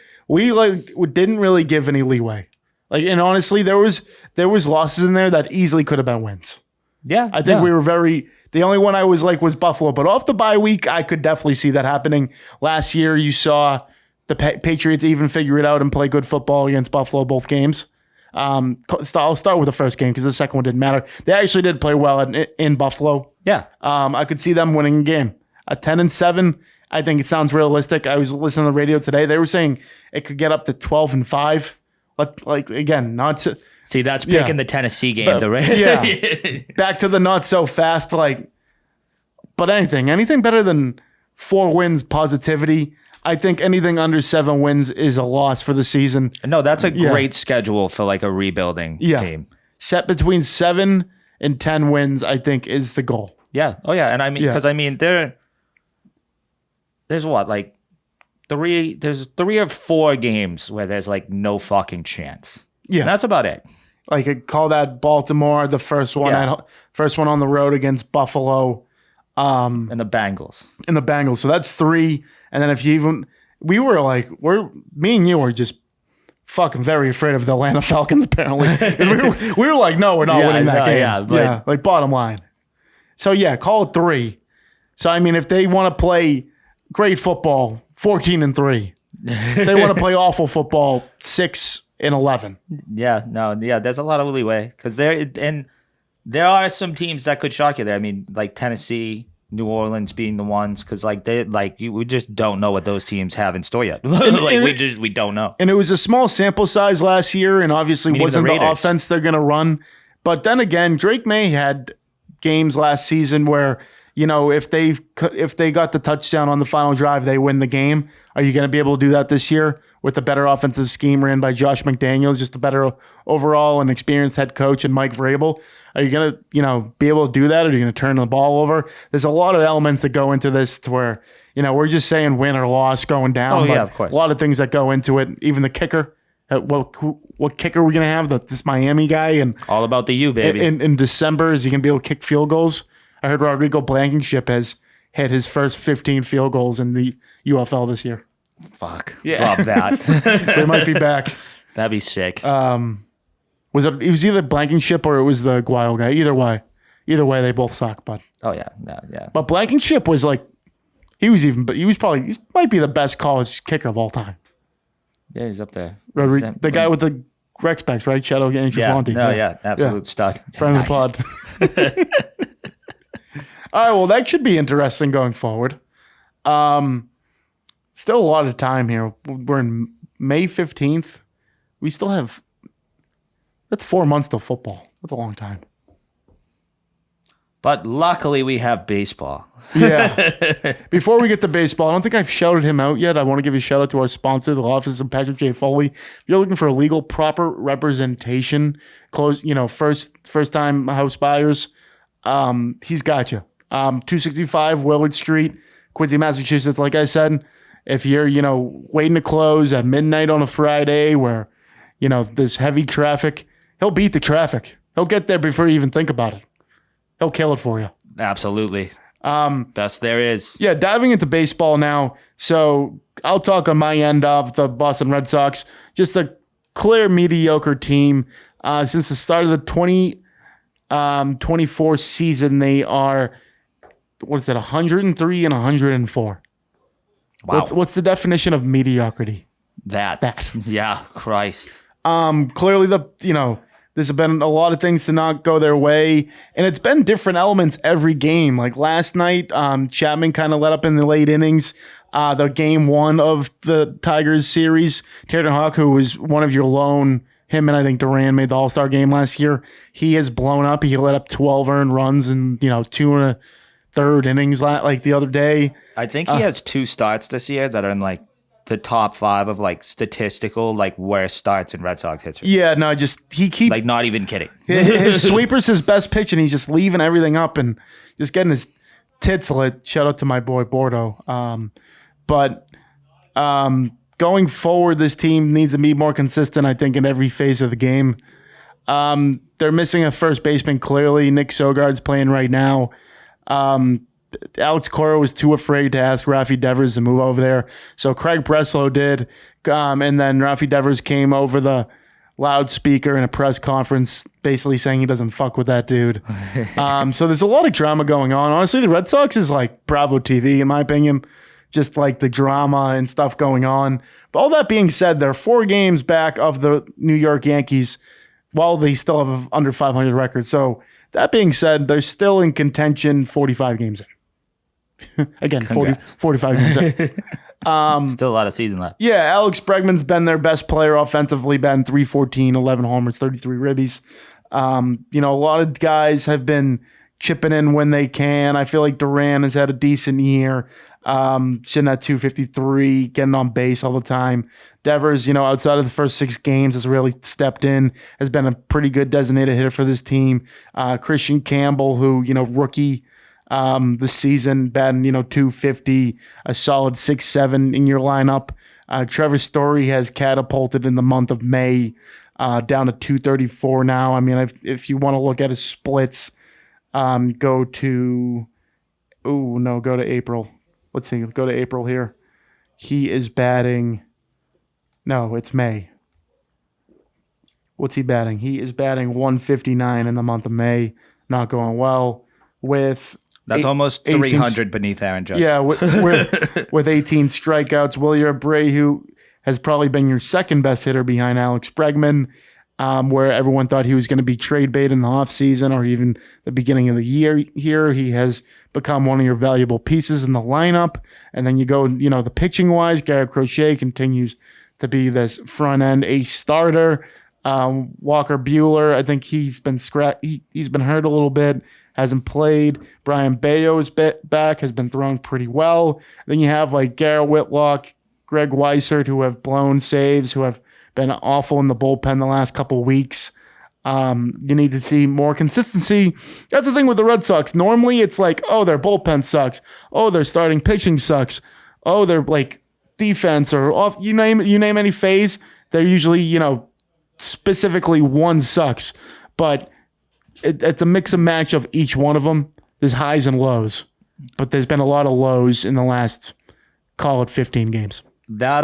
like didn't really give any leeway. Like, and honestly, there was losses in there that easily could have been wins. Yeah, I think we were the only one I was like was Buffalo, but off the bye week, I could definitely see that happening. Last year, you saw the Patriots even figure it out and play good football against Buffalo both games. I'll start with the first game because the second one didn't matter. They actually did play well in Buffalo. Yeah. I could see them winning a game. A 10-7, I think it sounds realistic. I was listening to the radio today. They were saying it could get up to 12-5. Like again, not to, see, that's picking the Tennessee game. Back to the not so fast. But anything better than 4 wins positivity. I think anything under 7 wins is a loss for the season. No, that's a great schedule for like a rebuilding team. Set between 7 and 10 wins, I think, is the goal. Yeah. Oh, yeah. And I mean, because there's what, like there's 3 or 4 games where there's like no fucking chance. Yeah. And that's about it. Like I call that Baltimore, the first one on the road against Buffalo. And the Bengals. So that's 3. And then if you even, me and you were just fucking very afraid of the Atlanta Falcons, apparently. we were like, no, we're not winning that game. Yeah, like bottom line. So yeah, call it 3. So I mean, if they want to play great football, 14-3. If they want to play awful football, 6-11. Yeah, no, yeah, there's a lot of leeway because there are some teams that could shock you there. I mean, like Tennessee, New Orleans being the ones because we just don't know what those teams have in store yet. We don't know. And it was a small sample size last year, and obviously wasn't the offense they're going to run. But then again, Drake May had games last season where if they got the touchdown on the final drive, they win the game. Are you going to be able to do that this year with a better offensive scheme ran by Josh McDaniels, just a better overall and experienced head coach, and Mike Vrabel? Are you going to, be able to do that? Or are you going to turn the ball over? There's a lot of elements that go into this to where, we're just saying win or loss going down. Oh, yeah, of course. A lot of things that go into it. Even the kicker. What kicker are we going to have? This Miami guy? And all about the U, baby. In December, is he going to be able to kick field goals? I heard Rodrigo Blankenship has hit his first 15 field goals in the UFL this year. Fuck. Yeah. Love that. So he might be back. That'd be sick. It was either Blankenship or it was the Guile guy. Either way, they both suck. But yeah. But Blankenship was like, he might be the best college kicker of all time. Yeah, he's up there. The guy with the rec specs, right? Shadow Angelfonte. Absolute stud. Friend of the pod. All right, well, that should be interesting going forward. Still a lot of time here. We're in May 15th. We still have, that's 4 months till football. That's a long time. But luckily we have baseball. Yeah. Before we get to baseball, I don't think I've shouted him out yet. I want to give a shout out to our sponsor, the office of Patrick J. Foley. If you're looking for a legal, proper representation, first time house buyers, he's got you. 265 Willard Street, Quincy, Massachusetts. Like I said, if you're, waiting to close at midnight on a Friday where, there's heavy traffic, he'll beat the traffic. He'll get there before you even think about it. He'll kill it for you. Absolutely. Best there is. Yeah, diving into baseball now. So I'll talk on my end of the Boston Red Sox. Just a clear mediocre team. Since the start of the 2024 season, they are, 103 and 104. Wow. What's the definition of mediocrity? That. Yeah, Christ. Clearly there's been a lot of things to not go their way, and it's been different elements every game. Like last night, Chapman kind of let up in the late innings. The game 1 of the Tigers series, Taylor Hawk, who was one of your lone, him and I think Duran made the All-Star game last year. He has blown up. He let up 12 earned runs in 2 1/3 innings like the other day. I think he has 2 starts this year that are in like the top 5 of like statistical like worst starts in Red Sox history. Yeah, no, he keeps Like not even kidding. his sweeper's his best pitch, and he's just leaving everything up and just getting his tits lit. Shout out to my boy Bordeaux. But going forward, this team needs to be more consistent, I think, in every phase of the game. They're missing a first baseman, clearly. Nick Sogard's playing right now. Alex Cora was too afraid to ask Rafi Devers to move over there. So Craig Breslow did. And then Rafi Devers came over the loudspeaker in a press conference basically saying he doesn't fuck with that dude. So there's a lot of drama going on. Honestly, the Red Sox is like Bravo TV, in my opinion. Just like the drama and stuff going on. But all that being said, they're 4 games back of the New York Yankees while they still have an under 500 record. So that being said, they're still in contention 45 games in. Again, 45 games in. Still a lot of season left. Yeah, Alex Bregman's been their best player offensively, been 314, 11 homers, 33 ribbies. A lot of guys have been chipping in when they can. I feel like Duran has had a decent year. Sitting at 253, getting on base all the time. Devers, outside of the first 6 games, has really stepped in, has been a pretty good designated hitter for this team. Christian Campbell, who, rookie this season, batting, 250, a solid 6-7 in your lineup. Trevor Story has catapulted in the month of May down to 234 now. I mean, if you want to look at his splits, go to April. Let's see. Go to April here. He is batting. No, it's May. What's he batting? He is batting 159 in the month of May. Not going well. That's almost 300 beneath Aaron Judge. Yeah, with 18 strikeouts. Wilyer Abreu has probably been your second best hitter behind Alex Bregman, where everyone thought he was going to be trade bait in the offseason or even the beginning of the year here. He has become one of your valuable pieces in the lineup. And then you go, the pitching-wise, Garrett Crochet continues to be this front-end ace starter. Walker Buehler, I think he's been he's been hurt a little bit, hasn't played. Brian Bayo is back, has been throwing pretty well. Then you have like Garrett Whitlock, Greg Weissert, who have blown saves, who have been awful in the bullpen the last couple of weeks. You need to see more consistency. That's the thing with the Red Sox. Normally it's like, oh, their bullpen sucks. Oh, their starting pitching sucks. Oh, their like defense or off. You name any phase. They're usually, specifically one sucks. But it's a mix and match of each one of them. There's highs and lows. But there's been a lot of lows in the last, call it 15 games. That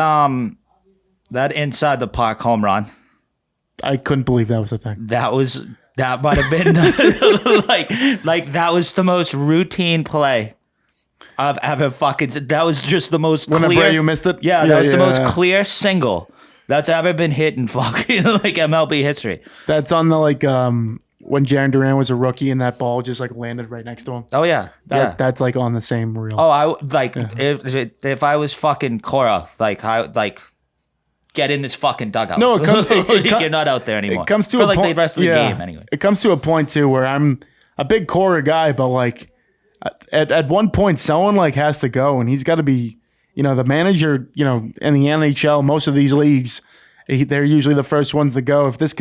inside the park home run. I couldn't believe that was a thing. That might have been like that was the most routine play I've ever fucking. That was just the most when clear. Abreu missed it. Yeah, that was the most clear single that's ever been hit in fucking like MLB history. That's on the when Jarren Duran was a rookie and that ball just like landed right next to him. Oh yeah, that's like on the same reel. Oh, if I was fucking Cora, get in this fucking dugout. No, you're not out there anymore. It comes to for a point, the rest of the game anyway. It comes to a point too where I'm a big Cora guy, but like at one point someone like has to go, and he's got to be, the manager. In the NHL, most of these leagues, they're usually the first ones to go. If this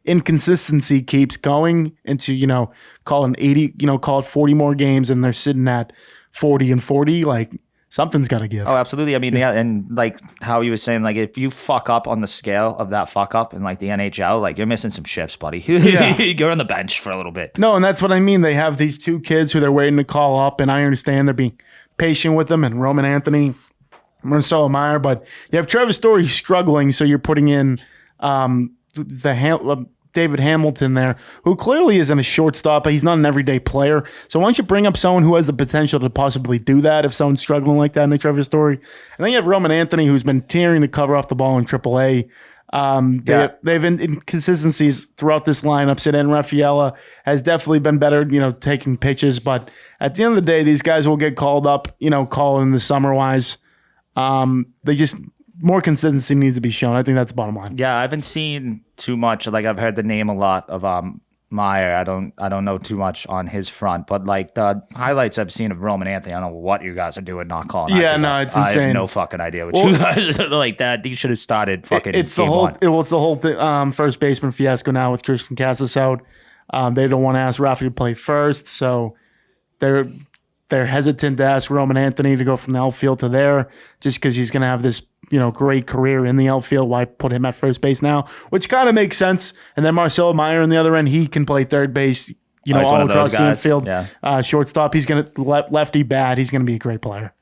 inconsistency keeps going into call it 80, call it 40 more games, and they're sitting at 40 and 40, like. Something's got to give. Oh, absolutely. I mean, yeah, and like how you were saying, like if you fuck up on the scale of that fuck up in like the NHL, like you're missing some shifts, buddy. Yeah. You're on the bench for a little bit. No, and that's what I mean. They have these 2 kids who they're waiting to call up, and I understand they're being patient with them, and Roman Anthony, Marcelo Meyer, but you have Trevor Story struggling, so you're putting in David Hamilton there, who clearly isn't a shortstop, but he's not an everyday player. So why don't you bring up someone who has the potential to possibly do that if someone's struggling like that in a Trevor Story? And then you have Roman Anthony, who's been tearing the cover off the ball in AAA. They have inconsistencies throughout this lineup. Sid and Rafaela has definitely been better, taking pitches. But at the end of the day, these guys will get called up, call in the summer-wise. They just... More consistency needs to be shown. I think that's the bottom line. Yeah, I haven't seen too much. Like I've heard the name a lot of Meyer. I don't know too much on his front, but like the highlights I've seen of Roman Anthony, I don't know what you guys are doing not calling. Yeah, no, it's insane. I have no fucking idea what you guys are like that. He should have started fucking. It's the whole thing, first baseman fiasco now with Tristan Casas out. They don't want to ask Rafi to play first, so they're hesitant to ask Roman Anthony to go from the outfield to there, just because he's going to have this great career in the outfield. Why put him at first base now? Which kind of makes sense. And then Marcelo Meyer on the other end, he can play third base, all across the infield. Yeah. Shortstop, he's going to lefty bat. He's going to be a great player.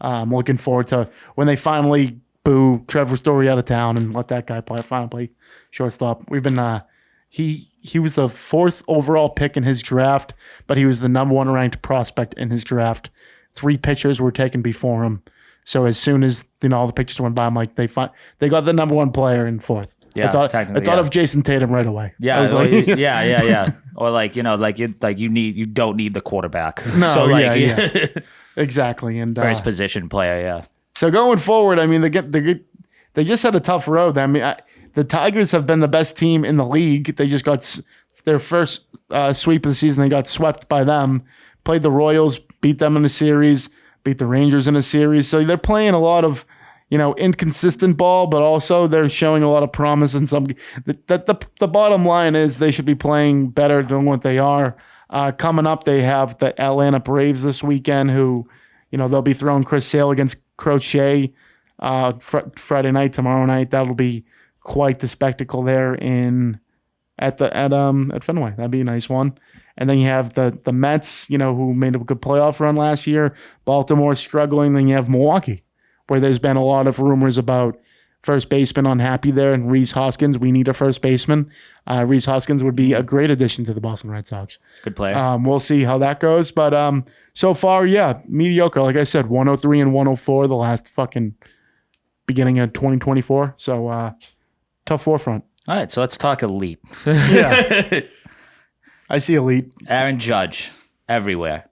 I'm looking forward to when they finally boo Trevor Story out of town and let that guy finally play shortstop. We've been he was the 4th overall pick in his draft, but he was the number 1 ranked prospect in his draft. 3 pitchers were taken before him. So as soon as all the pitchers went by, I'm like, they got the number 1 player in 4th. Yeah, I thought of Jason Tatum right away. Yeah, I was like, yeah. Or you don't need the quarterback. No, so yeah. Exactly. And first position player, yeah. So going forward, I mean, they just had a tough road. I mean, the Tigers have been the best team in the league. They just got their first sweep of the season. They got swept by them. Played the Royals, beat them in a series, beat the Rangers in a series. So they're playing a lot of, inconsistent ball, but also they're showing a lot of promise in some. The bottom line is they should be playing better than what they are. Coming up, they have the Atlanta Braves this weekend, who, they'll be throwing Chris Sale against Crochet Friday night, tomorrow night. That'll be quite the spectacle there at Fenway. That'd be a nice one. And then you have the Mets, who made a good playoff run last year. Baltimore struggling. Then you have Milwaukee, where there's been a lot of rumors about first baseman unhappy there, and Rhys Hoskins. We need a first baseman. Rhys Hoskins would be a great addition to the Boston Red Sox. Good player. We'll see how that goes. But so far, yeah, mediocre. Like I said, 103 and 104 the last fucking beginning of 2024. So tough forefront. All right, so let's talk elite. Yeah. I see elite. Aaron Judge, everywhere.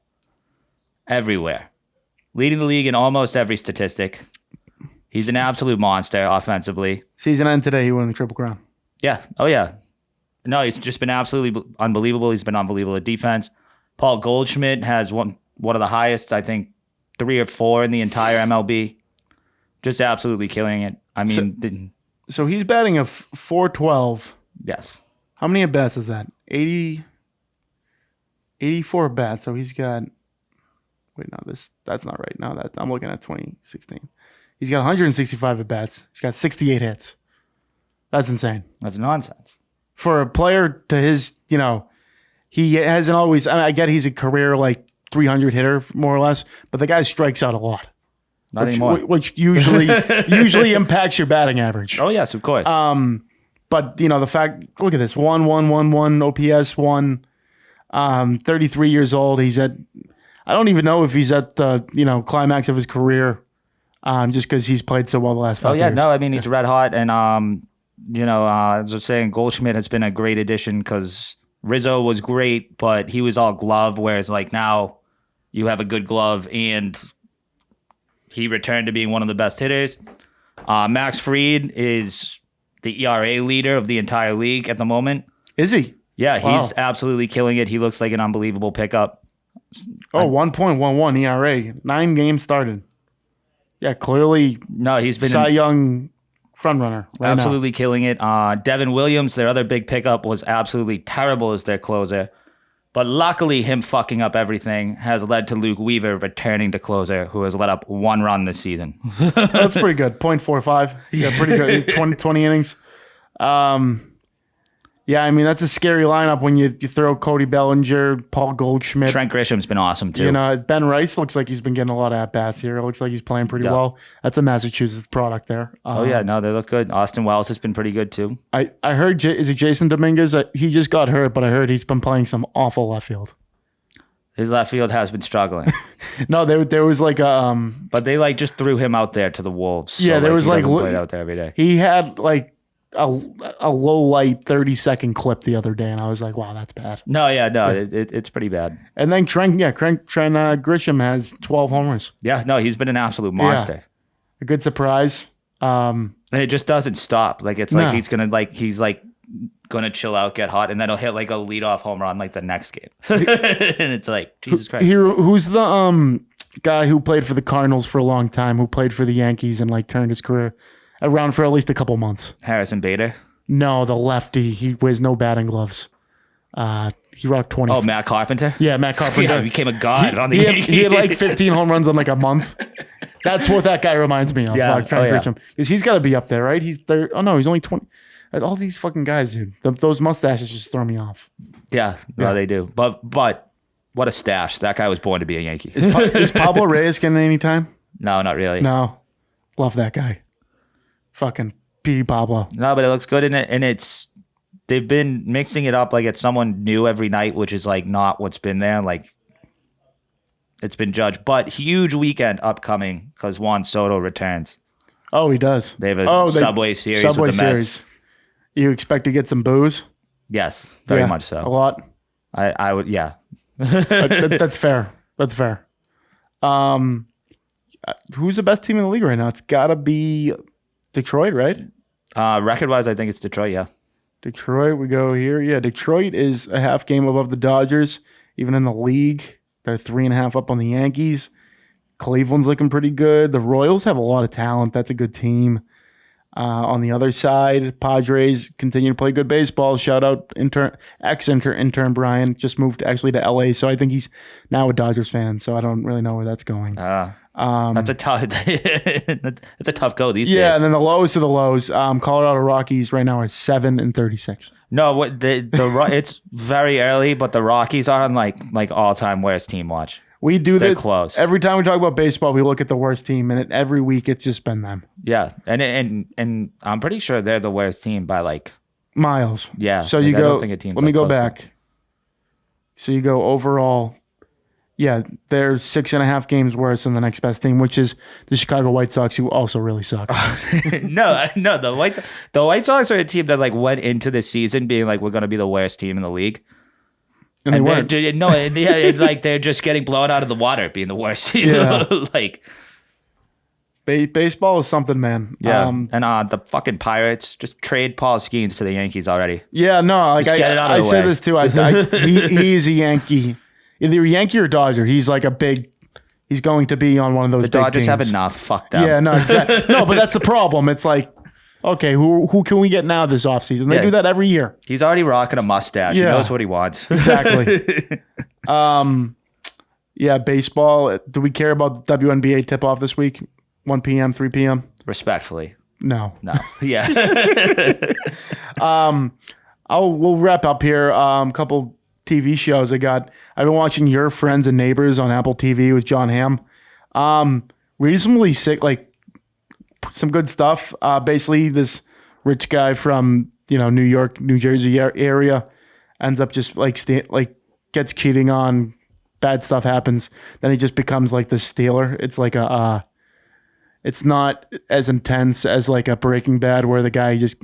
Leading the league in almost every statistic. He's an absolute monster offensively. Season end today, he won the Triple Crown. Yeah. Oh, yeah. No, he's just been absolutely unbelievable. He's been unbelievable at defense. Paul Goldschmidt has one of the highest, I think, 3 or 4 in the entire MLB. Just absolutely killing it. I mean... So he's batting a 412. Yes. How many at-bats is that? 84 at-bats. So he's got... Wait, no, that's not right. No, I'm looking at 2016. He's got 165 at-bats. He's got 68 hits. That's insane. That's nonsense. For a player to his, he hasn't always... I get he's a career, 300 hitter, more or less, but the guy strikes out a lot. Not anymore. Which usually impacts your batting average. Oh, yes, of course. But, the fact... Look at this. 1-1-1-1 OPS 1. 33 years old. He's at... I don't even know if he's at the, climax of his career, just because he's played so well the last 5 years. Oh, yeah. No, I mean, he's red hot. And, I was just saying Goldschmidt has been a great addition because Rizzo was great, but he was all glove, whereas, now you have a good glove and he returned to being one of the best hitters. Max Fried is the ERA leader of the entire league at the moment. Is he? Yeah, wow. He's absolutely killing it. He looks like an unbelievable pickup. 1.11 ERA. 9 games started. Yeah, clearly. No, he's been Cy Young frontrunner. Absolutely killing it. Devin Williams, their other big pickup, was absolutely terrible as their closer. But luckily, him fucking up everything has led to Luke Weaver returning to closer, who has let up 1 run this season. That's pretty good. 0.45. Yeah, pretty good. 20 innings. Yeah, I mean, that's a scary lineup when you throw Cody Bellinger, Paul Goldschmidt. Trent Grisham's been awesome, too. Ben Rice looks like he's been getting a lot of at-bats here. It looks like he's playing pretty well. That's a Massachusetts product there. Yeah, no, they look good. Austin Wells has been pretty good, too. I heard, is it Jason Dominguez? He just got hurt, but I heard he's been playing some awful left field. His left field has been struggling. No, there was like a... But they just threw him out there to the Wolves. Yeah, so there was he played out there every day. He had a low light 30-second clip the other day, and I was like, wow, that's bad. No, yeah, no, it's pretty bad. And then Trent Grisham has 12 homers. Yeah, no, he's been an absolute monster. Yeah. A good surprise. And it just doesn't stop. He's gonna he's gonna chill out, get hot, and then he'll hit like a leadoff home run like the next game. And it's like, Jesus Christ. Who's the guy who played for the Cardinals for a long time, who played for the Yankees and like turned his career around for at least a couple months? Harrison Bader? No, the lefty. He wears no batting gloves. He rocked 20. Oh, Matt Carpenter? Yeah, Matt Carpenter. Yeah, he became a god on the Yankees. He had like 15 home runs in like a month. That's what that guy reminds me of. Yeah. Trying to reach him. Because he's got to be up there, right? He's there. Oh, no, he's only 20. All these fucking guys, dude. Those mustaches just throw me off. Yeah, no, they do. But what a stash. That guy was born to be a Yankee. Is Pablo Reyes getting any time? No, not really. No. Love that guy. Fucking P. Pablo. No, but it looks good in it, and they've been mixing it up like it's someone new every night, which is like not what's been there. Like it's been judged, but huge weekend upcoming because Juan Soto returns. Oh, he does. They have a Subway Series with the Mets. You expect to get some booze? Yes, very much so. A lot. I would, yeah. That's fair. That's fair. Who's the best team in the league right now? It's got to be Detroit, right? Record-wise, I think it's Detroit, yeah. Detroit, we go here. Yeah, Detroit is a half game above the Dodgers. Even in the league, they're 3.5 up on the Yankees. Cleveland's looking pretty good. The Royals have a lot of talent. That's a good team. On the other side, Padres continue to play good baseball. Shout out ex-intern Brian. Just moved actually to LA, so I think he's now a Dodgers fan. So I don't really know where that's going. That's a tough. It's a tough go these days. Yeah, and then the lowest of the lows. Colorado Rockies right now are 7-36. No, what it's very early, but the Rockies are on like all-time worst team watch. We do They're that close. Every time we talk about baseball, we look at the worst team, and every week it's just been them. Yeah, and I'm pretty sure they're the worst team by like miles. Yeah. So like, you I go. don't think a team's Let me like go close back. to- So you go overall. Yeah, they're 6.5 games worse than the next best team, which is the Chicago White Sox, who also really suck. No, the White Sox are a team that like went into the season being like we're going to be the worst team in the league. And they weren't. Like they're just getting blown out of the water, being the worst team. Yeah. Like baseball is something, man. Yeah, and the fucking Pirates just trade Paul Skeens to the Yankees already. Yeah, no, like Just get it out of I the say way. this too. He's a Yankee, either a Yankee or Dodger. He's like he's going to be on one of those. The big Dodgers teams. have enough. Fuck them. Yeah, no, exactly. No, but that's the problem. It's like, okay, who can we get now this offseason? They Yeah. do that every year. He's already rocking a mustache. Yeah. He knows what he wants. Exactly. Yeah, baseball. Do we care about WNBA tip-off this week? 1 p.m., 3 p.m.? Respectfully. No. Yeah. We'll wrap up here. Couple TV shows I've been watching Your Friends and Neighbors on Apple TV with John Hamm. Reasonably sick, like some good stuff. Basically, this rich guy from New York, New Jersey area ends up just gets cheating on, bad stuff happens. Then he just becomes like the stealer. It's like it's not as intense as like a Breaking Bad where the guy just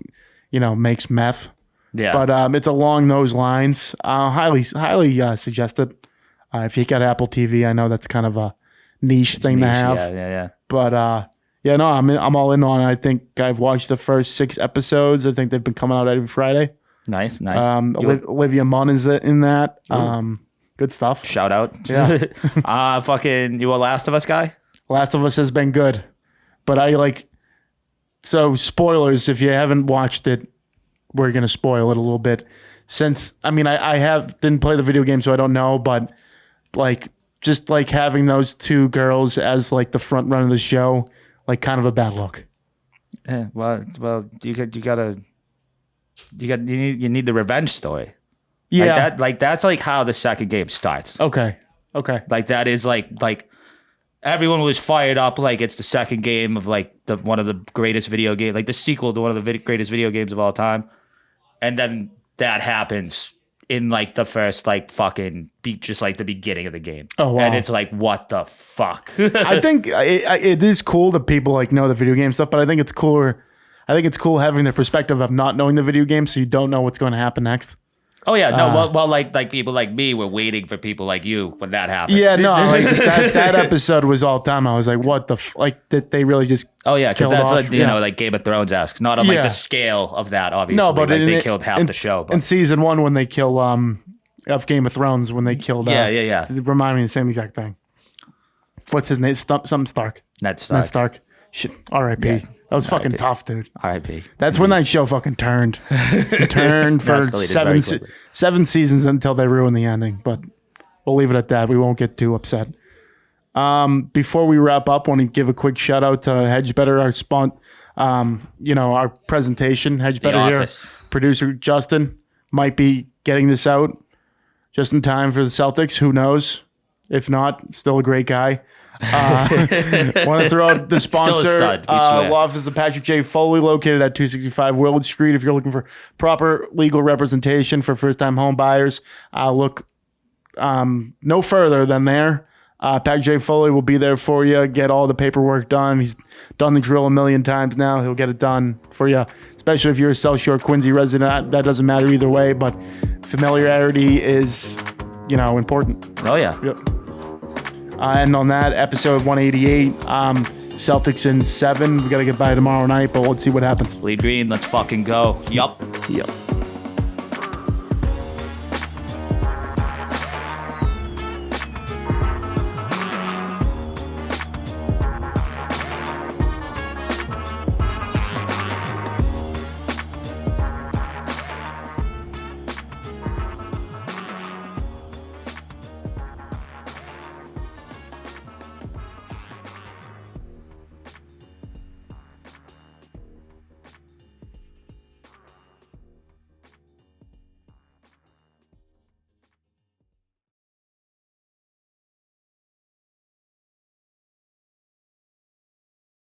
makes meth. Yeah. But it's along those lines. Highly suggest it. If you got Apple TV, I know that's kind of a niche thing to have. Yeah. But I'm all in on it. I think I've watched the first 6 episodes. I think they've been coming out every Friday. Nice. Olivia Munn is in that. Good stuff. Shout out. Yeah. Fucking, you a Last of Us guy? Last of Us has been good, but so spoilers if you haven't watched it. We're gonna spoil it a little bit, since I didn't play the video game, so I don't know. But just having those 2 girls as the front run of the show, kind of a bad look. Yeah, well, you need the revenge story. Yeah, that's how the second game starts. Okay. That is like everyone was fired up it's the second game of one of the greatest video game, the sequel to one of the greatest video games of all time. And then that happens in the first fucking just the beginning of the game. Oh, wow. And it's what the fuck? I think it is cool that people know the video game stuff, but I think it's cooler. I think it's cool having the perspective of not knowing the video game, so you don't know what's going to happen next. Oh yeah, no. Well, like people like me were waiting for people like you when that happened. Yeah, no, like that episode was all time. I was like, what the like? Did they really just? Oh yeah, because killed that's off? like like Game of Thrones-esque, not on like the scale of that. Obviously, No, but like, they killed half the show. But. In season 1, when they kill of Game of Thrones, when they killed yeah. It reminded me of the same exact thing. What's his name? Something Stark. Ned Stark. Shit. R.I.P. Yeah. That was fucking tough, dude. R.I.P. That's when that show fucking turned. It turned for seven seasons until they ruined the ending. But we'll leave it at that. We won't get too upset. Before we wrap up, I want to give a quick shout out to HedgeBetter, our presentation. HedgeBetter here. Producer Justin might be getting this out just in time for the Celtics. Who knows? If not, still a great guy. Want to throw out the sponsor. Still a stud, law office of Patrick J. Foley, located at 265 Willard Street. If you're looking for proper legal representation for first-time home buyers, look no further than there. Patrick J. Foley will be there for you. Get all the paperwork done. He's done the drill a million times now. He'll get it done for you, especially if you're a South Shore Quincy resident. That doesn't matter either way, but familiarity is, important. Oh yeah. Yep. And on that, episode 188, Celtics in 7. We got to get by tomorrow night, but let's see what happens. Bleed green, let's fucking go. Yup.